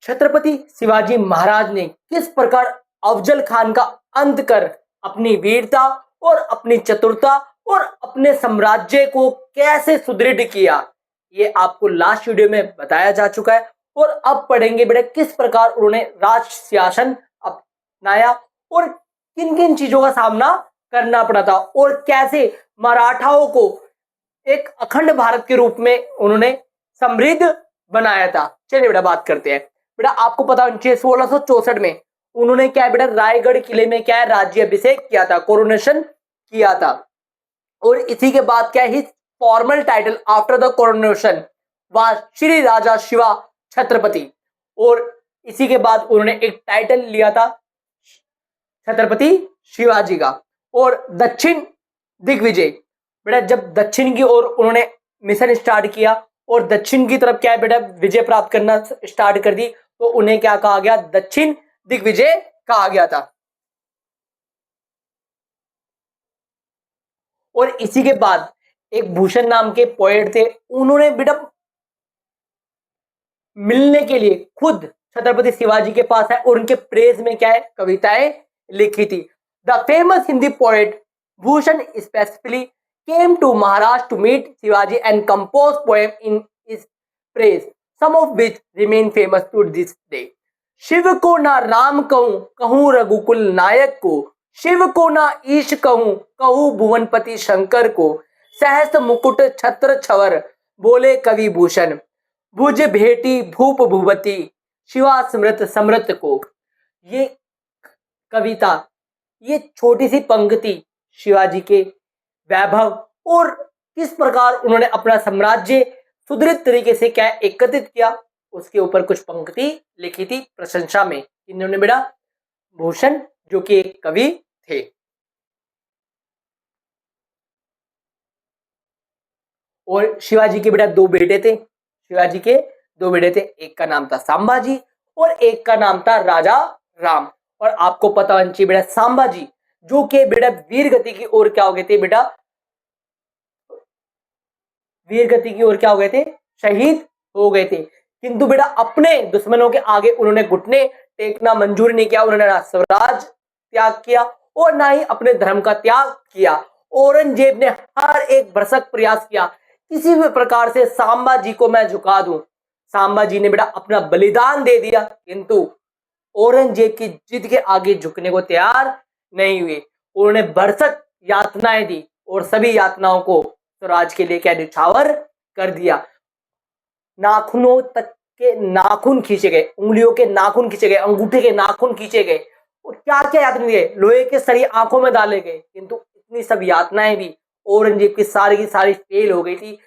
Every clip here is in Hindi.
छत्रपति शिवाजी महाराज ने किस प्रकार अफजल खान का अंत कर अपनी वीरता और अपनी चतुरता और अपने साम्राज्य को कैसे सुदृढ़ किया, ये आपको लास्ट वीडियो में बताया जा चुका है। और अब पढ़ेंगे बेटा किस प्रकार उन्होंने राज शासन अपनाया और किन किन चीजों का सामना करना पड़ा था और कैसे मराठाओं को एक अखंड भारत के रूप में उन्होंने समृद्ध बनाया था। चलिए बेटा बात करते हैं। बेटा आपको पता होना चाहिए 1664 में उन्होंने क्या है बेटा रायगढ़ किले में क्या है राज्याभिषेक किया था, कोरोनेशन किया था। और इसी के बाद क्या है formal title after the coronation was Shri Raja Shiva Chhatrapati. और इसी के बाद उन्होंने एक टाइटल लिया था छत्रपति शिवाजी का। और दक्षिण दिग्विजय बेटा जब दक्षिण की ओर उन्होंने मिशन स्टार्ट किया और दक्षिण की तरफ क्या है बेटा विजय प्राप्त करना स्टार्ट कर दी, तो उन्हें क्या कहा गया, दक्षिण दिग्विजय कहा गया था। और इसी के बाद एक भूषण नाम के पोएट थे, उन्होंने बेटा मिलने के लिए खुद छत्रपति शिवाजी के पास है और उनके प्रेज में क्या है कविताएं लिखी थी। The famous Hindi poet Bhushan specifically came to Maharashtra to meet Shivaji and compose poem in his praise, some of which remain famous to this day. Shiv को ना राम कहूं कहूं रघुकुल नायक को, शिव को ना ईश कहूं कहूं भुवनपति शंकर को, सहस मुकुट छत्र छवर बोले कवि भूषण, भुज भेटी भूप भूवती शिवा स्मृत समृत को। ये कविता, ये छोटी सी पंक्ति शिवाजी के वैभव और किस प्रकार उन्होंने अपना साम्राज्य सुदृढ़ तरीके से क्या एकत्रित किया, उसके ऊपर कुछ पंक्ति लिखी थी प्रशंसा में। इन्होंने बेटा भूषण जो कि एक कवि थे। और शिवाजी के बेटा दो बेटे थे, शिवाजी के दो बेटे थे, एक का नाम था संभाजी और एक का नाम था राजा राम। और आपको पता होना चाहिए बेटा संभाजी जो कि बेटा वीर गति की ओर क्या हो गए थे, बेटा वीर गति की ओर क्या हो गए थे, शहीद हो गए थे। किंतु बेटा अपने दुश्मनों के आगे उन्होंने घुटने टेकना मंजूर नहीं किया, उन्होंने ना स्वराज त्याग किया और ना ही अपने धर्म का त्याग किया। औरंगजेब ने हर एक भरसक प्रयास किया किसी भी प्रकार से संभाजी को मैं झुका दूं। संभाजी ने बेटा अपना बलिदान दे दिया, किंतु औरंगजेब की जिद के आगे झुकने को तैयार नहीं हुए। उन्होंने भरसक यातनाएं दी और सभी यातनाओं को स्वराज के लिए क्या निछावर कर दिया। नाखूनों तक के नाखून खींचे गए, उंगलियों के नाखून खींचे गए, अंगूठे के नाखून खींचे गए और क्या क्या यातनाएं दिए, लोहे के सरिये आंखों में डाले गए। किंतु इतनी सब यातनाएं भी औरंगजेब की सारी फेल हो गई थी।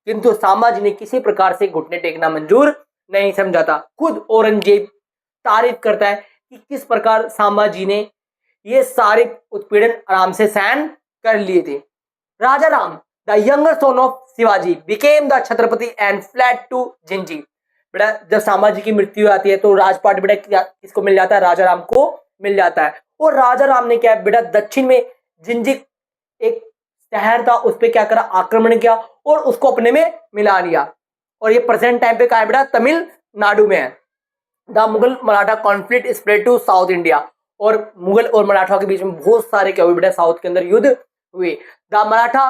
किंतु संभाजी ने किसी प्रकार से घुटने टेकना मंजूर नहीं समझा था। खुद औरंगजेब तारीफ करता है कि किस प्रकार संभाजी ने ये सारे उत्पीड़न आराम से सहन कर लिए थे। Raja Ram the younger son of Shivaji became the Chhatrapati and fled to Jinji. बेटा जब संभाजी की मृत्यु आती है तो राजपाट बेटा किसको मिल जाता है, राजा राम को मिल जाता है। और राजा राम ने क्या बेटा दक्षिण में जिंजी एक शहर था उस पर क्या करा, आक्रमण किया और उसको अपने में मिला लिया। और ये प्रेजेंट टाइम पे कहा है बेटा तमिलनाडु में है। The Mughal Maratha conflict spread to South India. और मुगल और मराठा के बीच में बहुत सारे क्या हुए बेटा साउथ के अंदर युद्ध हुए। The Maratha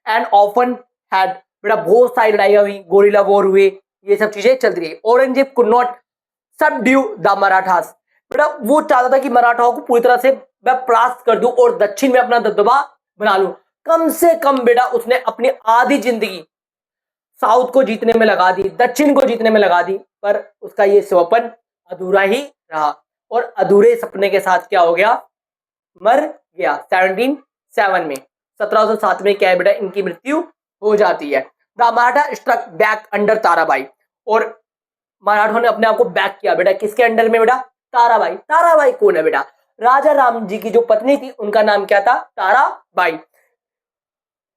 and often had बेटा बहुत सारी लड़ाइयां हुई, गोरिल्ला वॉर हुए, ये सब चीजें चलती रही। Aurangzeb could not subdue the Marathas. बेटा वो चाहता था कि मराठाओं को पूरी तरह से मैं परास्त कर दूं और दक्षिण में अपना दबदबा बना लूं। कम से कम बेटा उसने अपनी आधी जिंदगी साउथ को जीतने में लगा दी, दक्षिण को जीतने में लगा दी, पर उसका ये स्वप्न अधूरा ही रहा और अधूरे सपने के साथ क्या हो गया, मर गया 1707 में। 1707 में क्या है बेटा इनकी मृत्यु हो जाती है। The Maratha struck back under Tarabai. और मराठों ने अपने आप को बैक किया बेटा किसके अंडर में बेटा, ताराबाई। ताराबाई कौन है बेटा, राजा राम जी की जो पत्नी थी उनका नाम क्या था, ताराबाई।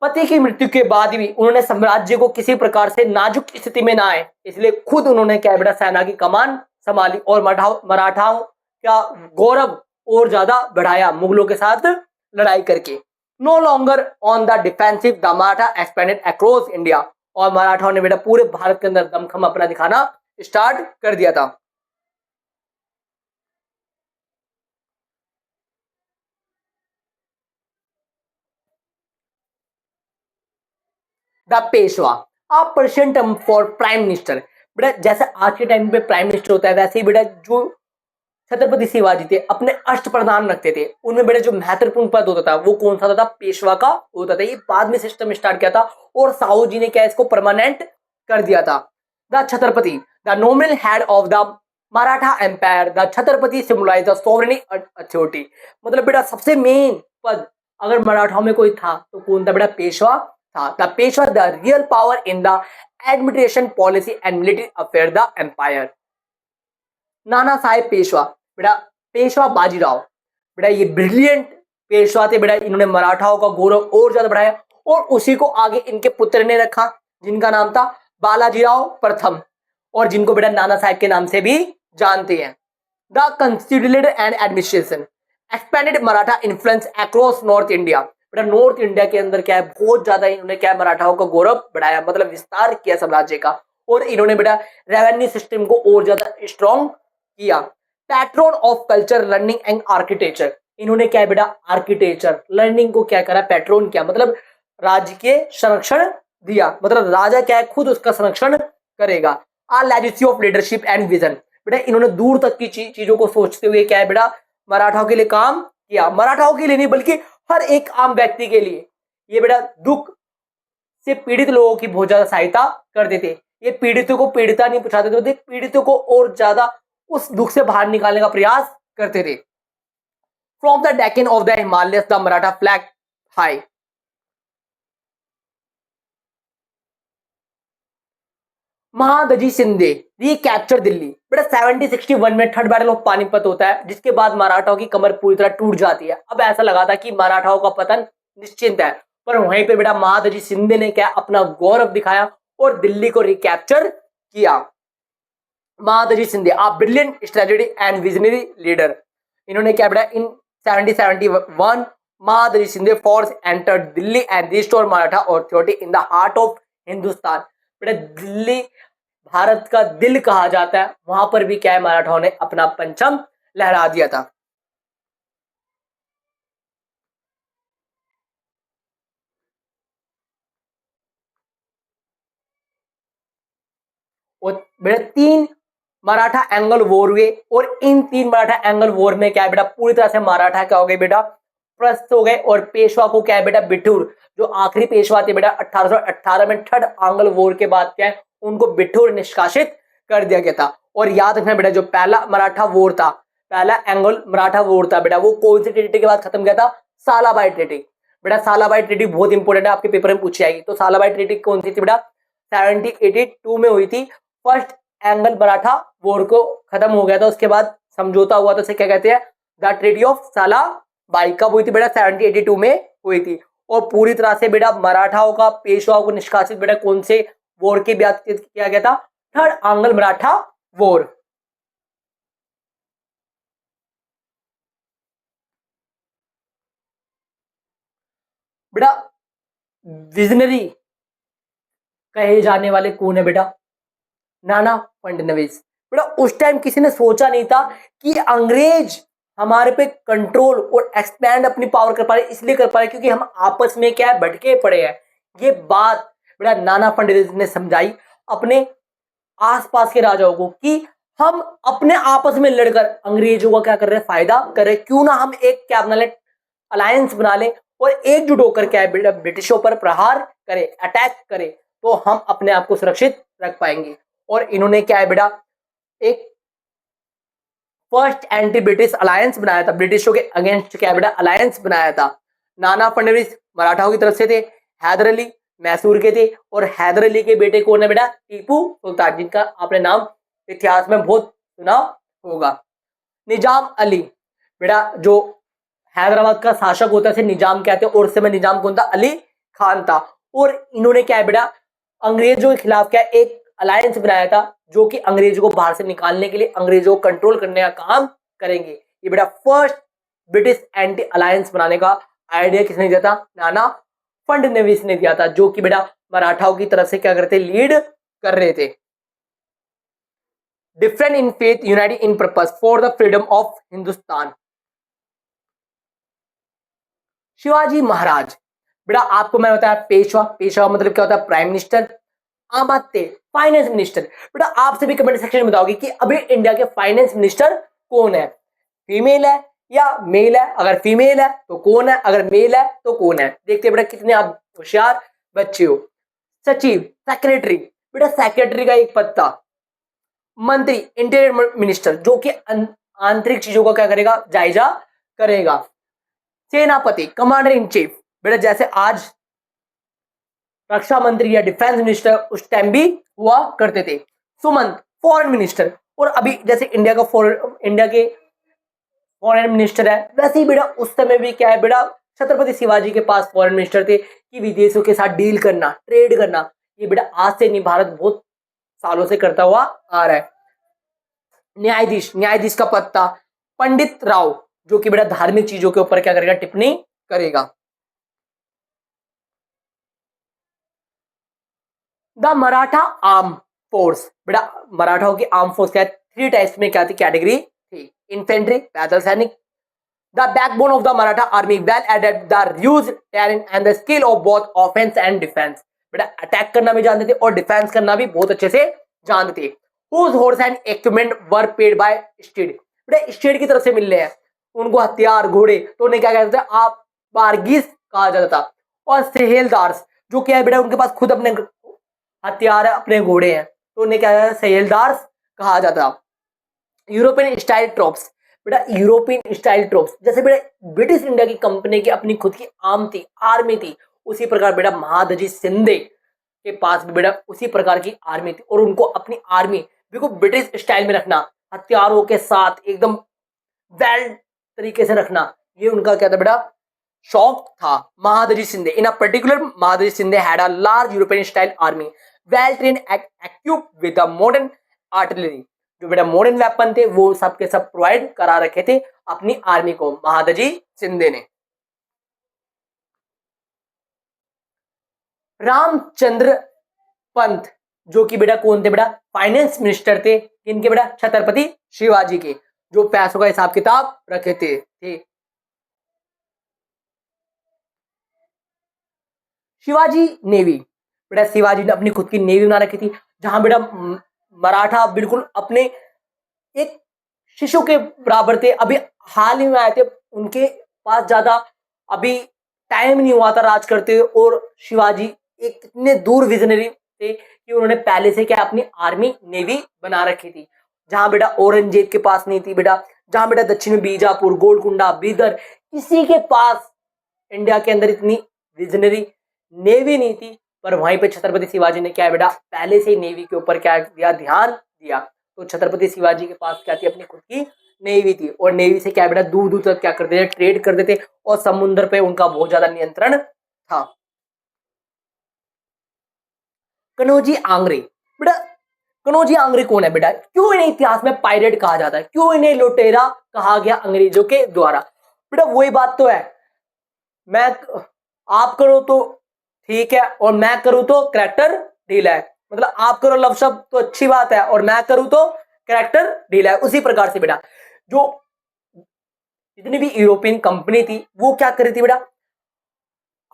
पति की मृत्यु के बाद भी उन्होंने साम्राज्य को किसी प्रकार से नाजुक स्थिति में ना आए, इसलिए खुद उन्होंने क्या बेटा सेना की कमान संभाली और मराठाओं का गौरव और ज्यादा बढ़ाया मुगलों के साथ लड़ाई करके। No longer on the defensive the Maratha expanded across India. और मराठाओं ने बेटा पूरे भारत के अंदर दमखम अपना दिखाना स्टार्ट कर दिया था। The Peshwa, a Persian term for prime minister. बेटा जैसे आज के टाइम पे प्राइम मिनिस्टर होता है, वैसे ही बेटा जो छत्रपति शिवाजी थे अपने अष्टप्रधान रखते थे, उनमें बेटा जो महत्वपूर्ण पद होता था वो कौन सा होता था? पेशवा का होता था। ये बाद में सिस्टम स्टार्ट किया था और साहू जी ने क्या इसको परमानेंट कर दिया था। The Chhatrapati, the nominal head of the Maratha empire, the Chhatrapati symbolise the sovereignty authority. मतलब बेटा सबसे मेन पद अगर मराठाओं में कोई था तो कौन था बेटा? पेशवा था। The Peshwa the real power in the administration policy and military affair the empire. Nana Saheb Peshwa, बेटा पेशवा बाजीराव, बेटा ये ब्रिलियंट पेशवा थे बेटा, इन्होंने मराठाओं का गौरव और ज्यादा बढ़ाया और उसी को आगे इनके पुत्र ने रखा जिनका नाम था बालाजीराव प्रथम, और जिनको बेटा नाना साहेब के नाम से भी जानते हैं। The constituted and administration expanded Maratha influence across north India. बेटा नॉर्थ इंडिया के अंदर क्या है, बहुत ज्यादा इन्होंने क्या है, मराठाओं का गौरव बढ़ाया, मतलब विस्तार किया साम्राज्य का, और इन्होंने बेटा रेवेन्यू सिस्टम को और ज्यादा स्ट्रॉन्ग किया। Pattern of culture learning and architecture, इन्होंने क्या है बेटा आर्किटेक्चर लर्निंग को क्या करा? पैट्रोन किया, मतलब राज्य के संरक्षण दिया, मतलब राजा क्या है खुद उसका संरक्षण करेगा। A legacy of leadership and vision, बेटा इन्होंने दूर तक की चीजों को सोचते हुए क्या है बेटा मराठाओं के लिए काम किया। मराठाओं के लिए नहीं बल्कि हर एक आम व्यक्ति के लिए ये बेटा दुख से पीड़ित लोगों की बहुत ज्यादा सहायता करते थे। ये पीड़ितों को पीड़िता नहीं पहुंचाते थे, पीड़ितों को और ज्यादा उस दुख से बाहर निकालने का प्रयास करते थे। From the Deccan of the Himalayas the Maratha flag high. Mahadji Shinde recapture Delhi, बेटा 1761 में थर्ड बैटल ऑफ पानीपत होता है, जिसके बाद मराठाओं की कमर पूरी तरह टूट जाती है। अब ऐसा लगा था कि मराठाओं का पतन निश्चित है, पर वहीं पे बेटा महादजी शिंदे ने क्या अपना गौरव दिखाया और दिल्ली को रिकैप्चर किया। Mahadji Shinde a brilliant strategy and visionary leader, इन्होंने क्या बेटा in 1771 Mahadji Shinde force entered Delhi and restore Maratha authority in the heart of Hindustan. बेटा दिल्ली भारत का दिल कहा जाता है, वहां पर भी क्या है मराठाओं ने अपना परचम लहरा दिया था। और बेटा 3 मराठा एंगल वॉर हुए और इन 3 मराठा एंगल वॉर में क्या है बेटा पूरी तरह से मराठा क्या हो गए बेटा प्रस्त हो गए, और पेशवा को क्या है बेटा बिठूर जो आखिरी पेशवा थे बेटा 1818 में थर्ड आंग्ल वॉर के बाद क्या है उनको बिठूर निष्कासित कर दिया गया था। और याद रखना बेटा जो पहला मराठा वॉर था, पहला एंगल मराठा वॉर था बेटा, वो कौन सी ट्रीटी के बाद खत्म किया था? सालाबाई ट्रीटी। बेटा सालाबाई ट्रीटी बहुत इंपॉर्टेंट है, आपके पेपर में पूछी जाएगी। तो सालाबाई ट्रीटी कौन सी थी बेटा? 1782 में हुई थी। फर्स्ट एंगल मराठा वॉर को खत्म हो गया था, उसके बाद समझौता हुआ था, उसे क्या कहते हैं? The treaty of Salbai. कब हुई थी बेटा? 1782 में हुई थी। और पूरी तरह से बेटा मराठाओं का पेशवाओं को निष्कासित बेटा कौन से वॉर के बाद किया गया था? थर्ड आंग्ल मराठा वॉर। बेटा विजनरी कहे जाने वाले कौन है बेटा? नाना फडणवीस। बेटा उस टाइम किसी ने सोचा नहीं था कि अंग्रेज हमारे पे कंट्रोल और एक्सपैंड अपनी पावर कर पा रहे, इसलिए कर पा रहे क्योंकि हम आपस में क्या है भटके पड़े हैं। ये बात बेटा नाना फडणवीस ने समझाई अपने आसपास के राजाओं को कि हम अपने आपस में लड़कर अंग्रेजों का क्या कर रहे हैं? फायदा कर रहे हैं, क्यों ना हम एक क्या बना ले, अलायंस बना ले और एकजुट होकर क्या है बेटा ब्रिटिशों पर प्रहार करें, अटैक करें, तो हम अपने आप को सुरक्षित रख पाएंगे। और इन्होंने क्या है बेटा एक फर्स्ट एंटी ब्रिटिश अलायंस बनाया था, ब्रिटिशों के अगेंस्ट क्या है बेटा अलायंस बनाया था। नाना फडणवीस मराठाओं की तरफ से थे, हैदर अली मैसूर के थे, और हैदर अली के बेटे कौन है बेटा? टीपू सुल्तान, जिनका आपने नाम इतिहास में बहुत सुना होगा। निजाम अली, बेटा जो हैदराबाद का शासक होता है निजाम कहते हैं, और उस समय निजाम कौन था? अली खान था। और इन्होंने क्या है बेटा अंग्रेजों के खिलाफ क्या एक अलायंस बनाया था, जो कि अंग्रेजों को बाहर से निकालने के लिए, अंग्रेजों को कंट्रोल करने का काम करेंगे। ये बेटा फर्स्ट ब्रिटिश एंटी अलायंस बनाने का आइडिया किसने दिया था? नाना फडणवीस ने दिया था, जो कि बेटा मराठाओं की तरफ से क्या करते लीड कर रहे थे। Different in faith united in purpose for the freedom of Hindustan. Shivaji Maharaj बेटा आपको मैंने बताया पेशवा, पेशवा मतलब क्या होता है prime minister. Amatya finance minister. बेटा आपसे भी कमेंट सेक्शन में बताओगे कि अभी इंडिया के फाइनेंस मिनिस्टर कौन है, फीमेल है या मेल है, अगर फीमेल है तो कौन है, अगर मेल है तो कौन है। देखते हैं बेटा कितने आप होशियार बच्चे हो। सचिव, सेक्रेटरी, बेटा सेक्रेटरी का एक पत्ता। मंत्री, इंटीरियर मिनिस्टर, जो कि आंतरिक चीजों का क्या करेगा, जायजा करेगा। सेनापति, कमांडर इन चीफ, बेटा जैसे आज रक्षा मंत्री या डिफेंस मिनिस्टर उस टाइम भी हुआ करते थे। सुमंत, फॉरेन मिनिस्टर, और अभी जैसे इंडिया के फॉरेन मिनिस्टर है, वैसे ही बेटा उस समय भी क्या है बेटा, छत्रपति शिवाजी के पास फॉरेन मिनिस्टर थे कि विदेशों के साथ डील करना, ट्रेड करना। ये बेटा आज से नहीं, भारत बहुत सालों से करता हुआ आ रहा है। न्यायाधीश, न्यायाधीश का पत्ता पंडित राव, जो कि बेटा धार्मिक चीजों के ऊपर क्या करेगा, टिप्पणी करेगा। द मराठा आर्म फोर्स, बेटा मराठाओं की आर्म फोर्स क्या है, 3 टाइप्स में क्या थी, कैटेगरी थी। इन्फेंट्री, पैदल सैनिक, the backbone of the Maratha army, well adept the use talent and the skill of both offence and defence, बेटा अटैक करना भी जानते थे और डिफेंस करना भी बहुत अच्छे से जानते थे। Whose horse and equipment were paid by state, बेटा स्टेट की तरफ से मिल रहे हैं उनको हथियार घोड़े, तो उन्हें क्या कहते थे, आप बारगिस कहा जाता था। और सेहेलदार्स, जो क्या है बेटा उनके पास खुद अपने हथियार है, अपने घोड़े हैं, तो उन्हें क्या है, सेहेलदार्स कहा जाता। यूरोपियन स्टाइल ट्रॉप्स, बेटा यूरोपियन स्टाइल ट्रॉप्स जैसे बेटा ब्रिटिश इंडिया की कंपनी की अपनी खुद की आर्म थी, आर्मी थी, उसी प्रकार बेटा महादजी शिंदे के पास भी बेटा उसी प्रकार की आर्मी थी, और उनको अपनी आर्मी बिल्कुल ब्रिटिश स्टाइल में रखना, हथियारों के साथ एकदम वेल तरीके से रखना, ये उनका क्या था बेटा, शौक था। Mahadji Shinde, in a particular Mahadji Shinde had a large European style army well train equipped with the modern artillery, जो बेटा मॉडर्न वेपन थे वो सब के सब प्रोवाइड करा रखे थे अपनी आर्मी को महादजी शिंदे ने। रामचंद्र पंत, जो कि बेटा कौन थे बेटा, फाइनेंस मिनिस्टर थे, इनके बेटा छत्रपति शिवाजी के, जो पैसों का हिसाब किताब रखे थे। शिवाजी नेवी, बेटा शिवाजी ने अपनी खुद की नेवी बना रखी थी, जहां बेटा मराठा बिल्कुल अपने एक शिशु के बराबर थे। अभी हाल ही में आए थे, उनके पास ज्यादा अभी टाइम नहीं हुआ था राज करते, और शिवाजी एक इतने दूर विजनरी थे कि उन्होंने पहले से क्या अपनी आर्मी नेवी बना रखी थी, जहां बेटा औरंगजेब के पास नहीं थी बेटा, जहां बेटा दक्षिण में बीजापुर, गोलकुंडा, बीदर, किसी के पास इंडिया के अंदर इतनी विजनरी नेवी नहीं थी, पर वहीं पे छत्रपति शिवाजी ने क्या है बेटा पहले से ही नेवी के ऊपर क्या दिया, ध्यान दिया। तो छत्रपति शिवाजी के पास क्या थी, अपनी खुद की नेवी थी, और नेवी से क्या बेटा दूर दूर तक क्या करते थे, ट्रेड करते थे, और समुद्र पे उनका बहुत ज्यादा नियंत्रण था। कनौजी आंग्रे, बेटा कनौजी आंग्रे कौन है बेटा, क्यों इन्हें इतिहास में पायरेट कहा जाता है, क्यों इन्हें लुटेरा कहा गया अंग्रेजों के द्वारा। बेटा वही बात तो है, मैं आप करो तो ठीक है और मैं करूं तो कैरेक्टर ढीला है, मतलब आप करो लव शब्द तो अच्छी बात है और मैं करूं तो कैरेक्टर ढीला है। उसी प्रकार से बेटा जो जितनी भी यूरोपियन कंपनी थी वो क्या कर रही थी बेटा,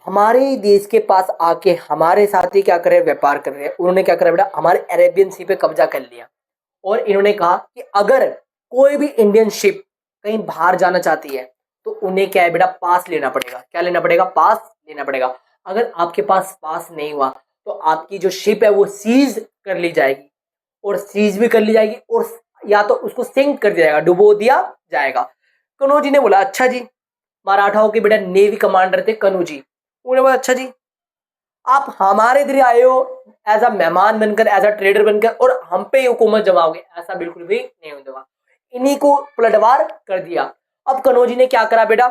हमारे देश के पास आके हमारे साथ ही क्या कर रहे हैं, व्यापार कर रहे हैं। उन्होंने क्या करा बेटा, हमारे अरेबियन सी पे कब्जा कर लिया, और इन्होंने कहा कि अगर कोई भी इंडियन शिप कहीं बाहर जाना चाहती है तो उन्हें क्या है बेटा, पास लेना पड़ेगा। क्या लेना पड़ेगा, पास लेना पड़ेगा। अगर आपके पास पास नहीं हुआ तो आपकी जो शिप है वो सीज कर ली जाएगी, और सीज भी कर ली जाएगी, और या तो उसको सिंक कर दिया जाएगा, डुबो दिया जाएगा। कनौजी ने बोला अच्छा जी, मराठाओं के बेटा नेवी कमांडर थे कनौजी, उन्होंने बोला अच्छा जी आप हमारे इधर आए हो एज अ मेहमान बनकर, एज अ ट्रेडर बनकर, और हम पे हुकूमत जमाओगे, ऐसा बिल्कुल भी नहीं होगा। इन्हीं को पलटवार कर दिया। अब कनौजी ने क्या करा बेटा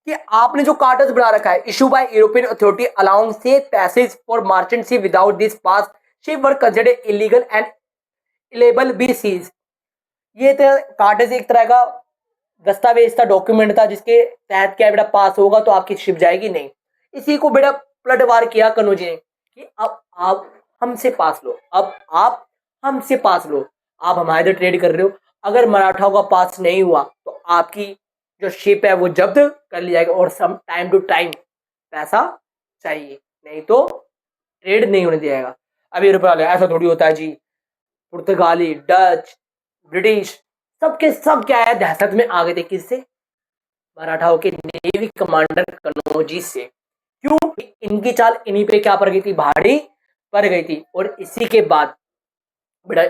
कि आपने जो कार्टर्स बना रखा है, issue by European authority allowing safe passage for merchant ship without this pass ship were considered illegal and liable be seize. ये तो कार्टर्स एक तरह का दस्तावेज था, डॉक्यूमेंट था, जिसके तहत क्या बेटा पास होगा तो आपकी शिप जाएगी नहीं। इसी को बेटा पलटवार किया कनौजी ने कि अब आप हमसे पास लो, अब आप हमसे पास लो, आप हमारे इधर ट्रेड कर रहे हो, अगर मराठाओं का पास नहीं हुआ तो आपकी जो शिप है वो जब्त कर ली जाएगी, और सम टाइम टू टाइम पैसा चाहिए, नहीं तो ट्रेड नहीं होने दिया जाएगा। अब ये रुपये वाले ऐसा थोड़ी होता है जी, पुर्तगाली, डच, ब्रिटिश सबके सब क्या है दहशत में आ गए थे, किससे? मराठाओं के नेवी कमांडर कनौजी से। क्यों? इनकी चाल इन्हीं पे क्या पड़ गई थी, भारी पड़ गई थी। और इसी के बाद बेटा